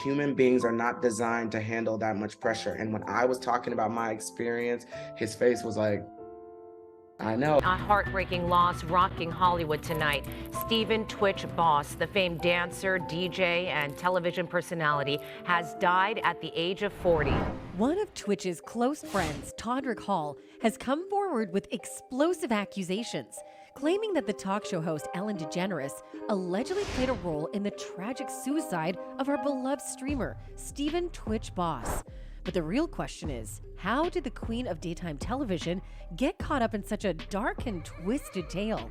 Human beings are not designed to handle that much pressure. And when I was talking about my experience, his face was like, I know. A heartbreaking loss rocking Hollywood tonight. Stephen "Twitch" Boss, the famed dancer, DJ, and television personality, has died at the age of 40. One of Twitch's close friends, Todrick Hall, has come forward with explosive accusations, claiming that the talk show host Ellen DeGeneres allegedly played a role in the tragic suicide of our beloved streamer, Stephen "Twitch" Boss. But the real question is, how did the queen of daytime television get caught up in such a dark and twisted tale?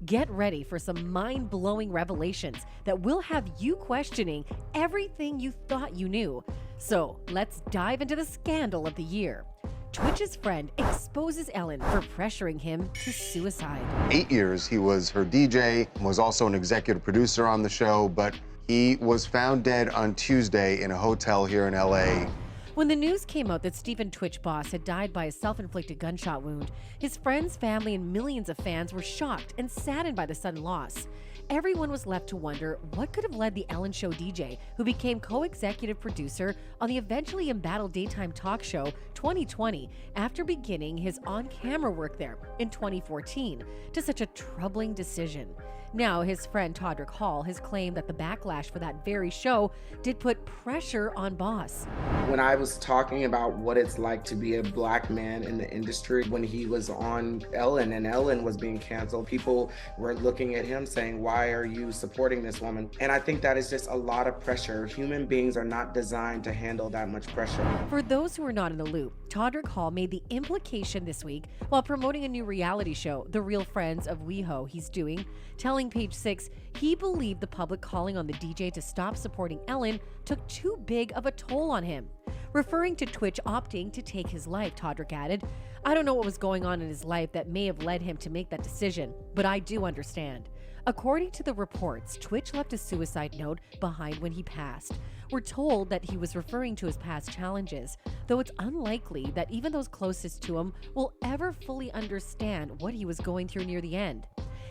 Get ready for some mind-blowing revelations that will have you questioning everything you thought you knew. So let's dive into the scandal of the year. Twitch's friend exposes Ellen for pressuring him to suicide. 8 years he was her DJ, was also an executive producer on the show, but he was found dead on Tuesday in a hotel here in LA. When the news came out that Stephen "Twitch" Boss had died by a self-inflicted gunshot wound, his friends, family, and millions of fans were shocked and saddened by the sudden loss. Everyone was left to wonder what could have led the Ellen Show DJ, who became co-executive producer on the eventually embattled daytime talk show 2020 after beginning his on-camera work there in 2014, to such a troubling decision. Now, his friend Todrick Hall has claimed that the backlash for that very show did put pressure on Boss. When I was talking about what it's like to be a black man in the industry, when he was on Ellen and Ellen was being canceled, people were looking at him saying, why are you supporting this woman? And I think that is just a lot of pressure. Human beings are not designed to handle that much pressure. For those who are not in the loop, Todrick Hall made the implication this week while promoting a new reality show, The Real Friends of WeHo, he's doing, telling Page Six he believed the public calling on the DJ to stop supporting Ellen took too big of a toll on him. Referring to Twitch opting to take his life, Todrick added, I don't know what was going on in his life that may have led him to make that decision, but I do understand. According to the reports, Twitch left a suicide note behind when he passed. We're told that he was referring to his past challenges, though it's unlikely that even those closest to him will ever fully understand what he was going through near the end.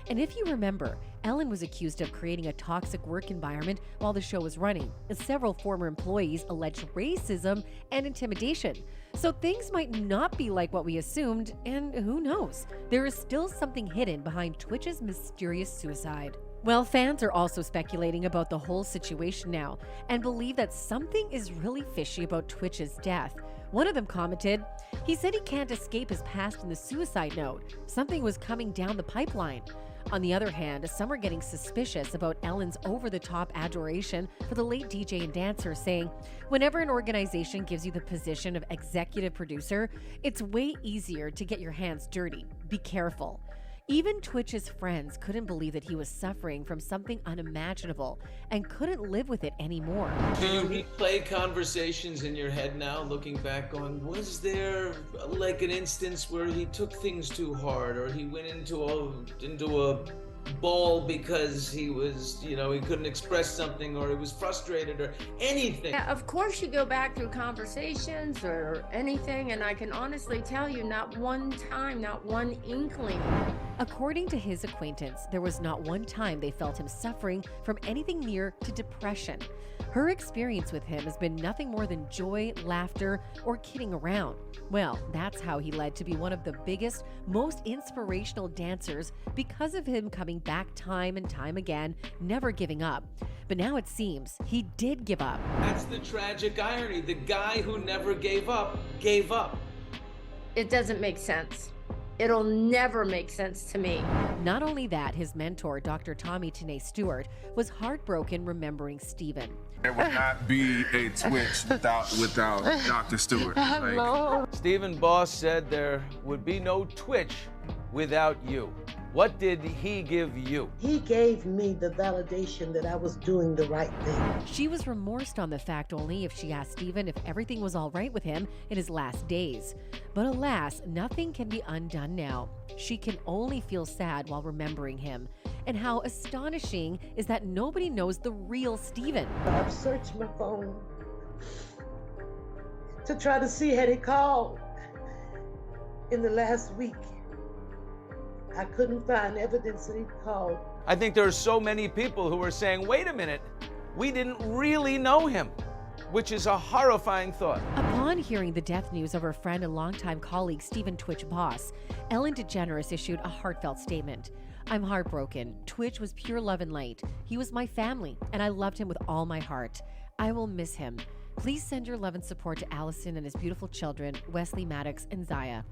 And if you remember, Ellen was accused of creating a toxic work environment while the show was running, and several former employees alleged racism and intimidation. So things might not be like what we assumed, and who knows? There is still something hidden behind Twitch's mysterious suicide. Well, fans are also speculating about the whole situation now and believe that something is really fishy about Twitch's death. One of them commented, he said he can't escape his past in the suicide note. Something was coming down the pipeline. On the other hand, some are getting suspicious about Ellen's over-the-top adoration for the late DJ and dancer, saying, whenever an organization gives you the position of executive producer, it's way easier to get your hands dirty. Be careful. Even Twitch's friends couldn't believe that he was suffering from something unimaginable and couldn't live with it anymore. Do you replay conversations in your head now, looking back, going, was there like an instance where he took things too hard, or he went into a ball because he was, he couldn't express something, or he was frustrated, or anything? Yeah, of course you go back through conversations or anything, and I can honestly tell you not one time, not one inkling. According to his acquaintance, there was not one time they felt him suffering from anything near to depression. Her experience with him has been nothing more than joy, laughter, or kidding around. Well, that's how he led to be one of the biggest, most inspirational dancers because of him coming back time and time again, never giving up. But now it seems he did give up. That's the tragic irony. The guy who never gave up, gave up. It doesn't make sense. It'll never make sense to me. Not only that, his mentor, Dr. Tommy Tanae Stewart, was heartbroken remembering Stephen. There would not be a Twitch without Dr. Stewart. Stephen Boss said there would be no Twitch without you. What did he give you? He gave me the validation that I was doing the right thing. She was remorsed on the fact only if she asked Stephen if everything was all right with him in his last days. But alas, nothing can be undone now. She can only feel sad while remembering him. And how astonishing is that nobody knows the real Stephen. I've searched my phone to try to see had he called in the last week. I couldn't find evidence that he called. I think there are so many people who are saying, wait a minute, we didn't really know him. which is a horrifying thought. Upon hearing the death news of her friend and longtime colleague Stephen Twitch Boss, Ellen DeGeneres issued a heartfelt statement. I'm heartbroken. Twitch was pure love and light. He was my family, and I loved him with all my heart. I will miss him. Please send your love and support to Allison and his beautiful children, Wesley, Maddox, and Zaya.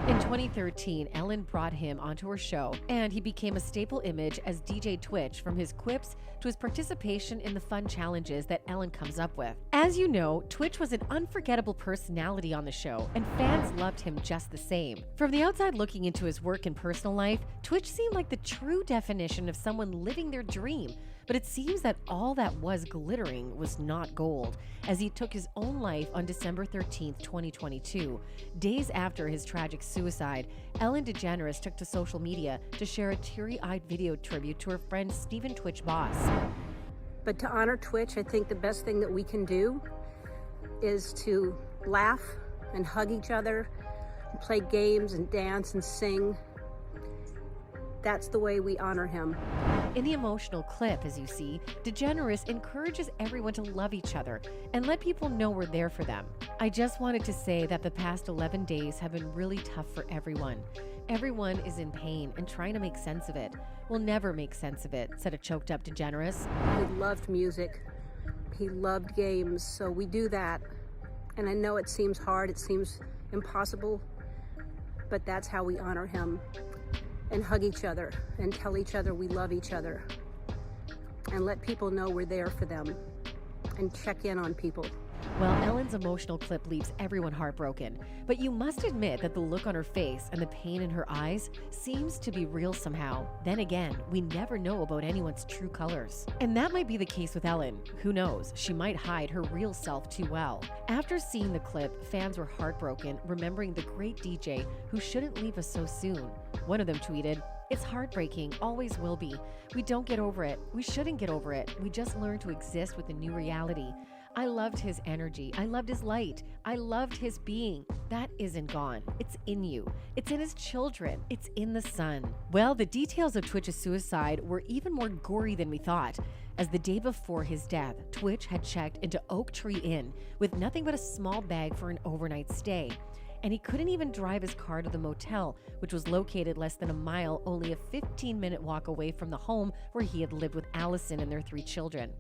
In 2013, Ellen brought him onto her show, and he became a staple image as DJ Twitch, from his quips to his participation in the fun challenges that Ellen comes up with. As you know, Twitch was an unforgettable personality on the show, and fans loved him just the same. From the outside looking into his work and personal life, Twitch seemed like the true definition of someone living their dream. But it seems that all that was glittering was not gold, as he took his own life on December 13th, 2022. Days after his tragic suicide, Ellen DeGeneres took to social media to share a teary-eyed video tribute to her friend Stephen Twitch Boss. But to honor Twitch, I think the best thing that we can do is to laugh and hug each other, and play games and dance and sing. That's the way we honor him. In the emotional clip, as you see, DeGeneres encourages everyone to love each other and let people know we're there for them. I just wanted to say that the past 11 days have been really tough for everyone. Everyone is in pain and trying to make sense of it. We'll never make sense of it, said a choked up DeGeneres. He loved music. He loved games, so we do that. And I know it seems hard, it seems impossible, but that's how we honor him. And hug each other and tell each other we love each other and let people know we're there for them and check in on people. Well, Ellen's emotional clip leaves everyone heartbroken, but you must admit that the look on her face and the pain in her eyes seems to be real somehow. Then again, we never know about anyone's true colors. And that might be the case with Ellen. Who knows? She might hide her real self too well. After seeing the clip, fans were heartbroken, remembering the great DJ who shouldn't leave us so soon. One of them tweeted, "It's heartbreaking, always will be. We don't get over it. We shouldn't get over it. We just learn to exist with the new reality. I loved his energy. I loved his light. I loved his being. That isn't gone. It's in you. It's in his children. It's in the sun." Well, the details of Twitch's suicide were even more gory than we thought, as the day before his death, Twitch had checked into Oak Tree Inn with nothing but a small bag for an overnight stay. And he couldn't even drive his car to the motel, which was located less than a mile, only a 15-minute walk away from the home where he had lived with Allison and their 3 children.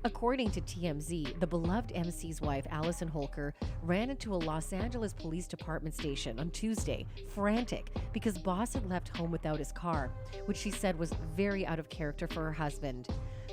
According to TMZ, the beloved MC's wife, Allison Holker, ran into a Los Angeles Police Department station on Tuesday, frantic because Boss had left home without his car, which she said was very out of character for her husband.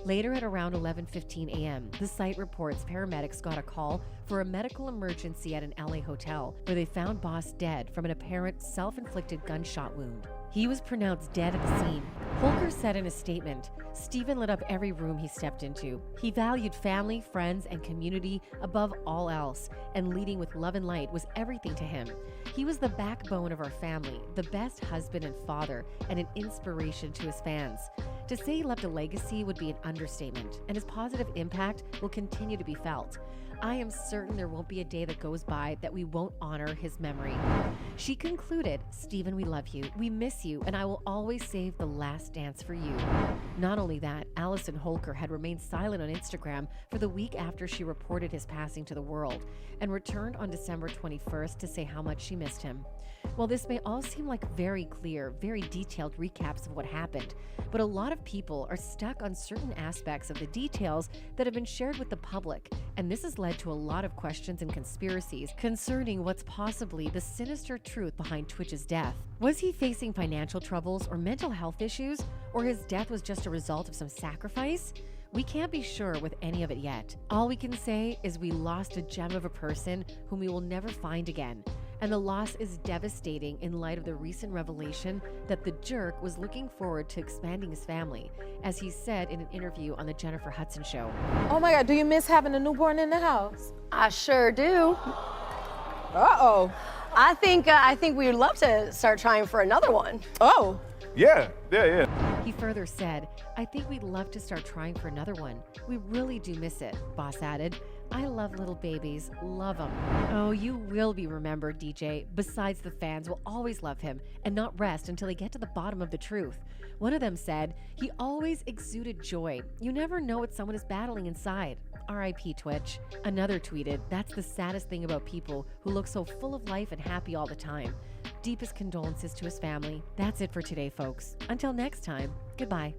Later at around 11:15 a.m., the site reports paramedics got a call for a medical emergency at an LA hotel where they found Boss dead from an apparent self-inflicted gunshot wound. He was pronounced dead at the scene. Holker said in a statement, "Stephen lit up every room he stepped into. He valued family, friends, and community above all else, and leading with love and light was everything to him. He was the backbone of our family, the best husband and father, and an inspiration to his fans. To say he left a legacy would be an understatement, and his positive impact will continue to be felt. I am certain there won't be a day that goes by that we won't honor his memory." She concluded, "Stephen, we love you, we miss you, and I will always save the last dance for you." Not only that, Allison Holker had remained silent on Instagram for the week after she reported his passing to the world, and returned on December 21st to say how much she missed him. Well, this may all seem like very clear, very detailed recaps of what happened, but a lot of people are stuck on certain aspects of the details that have been shared with the public, and this has led to a lot of questions and conspiracies concerning what's possibly the sinister truth behind Twitch's death. Was he facing financial troubles or mental health issues, or his death was just a result of some sacrifice? We can't be sure with any of it yet. All we can say is we lost a gem of a person whom we will never find again. And the loss is devastating in light of the recent revelation that the jerk was looking forward to expanding his family, as he said in an interview on the Jennifer Hudson Show. Oh my God, do you miss having a newborn in the house? I sure do. Uh-oh. I think we would love to start trying for another one. Oh. Yeah. He further said, "I think we'd love to start trying for another one. We really do miss it," Boss added. "I love little babies, love them." Oh, you will be remembered, DJ. Besides, the fans will always love him and not rest until they get to the bottom of the truth. One of them said, "He always exuded joy. You never know what someone is battling inside." R.I.P. Twitch. Another tweeted, "That's the saddest thing about people who look so full of life and happy all the time. Deepest condolences to his family." That's it for today, folks. Until next time, goodbye.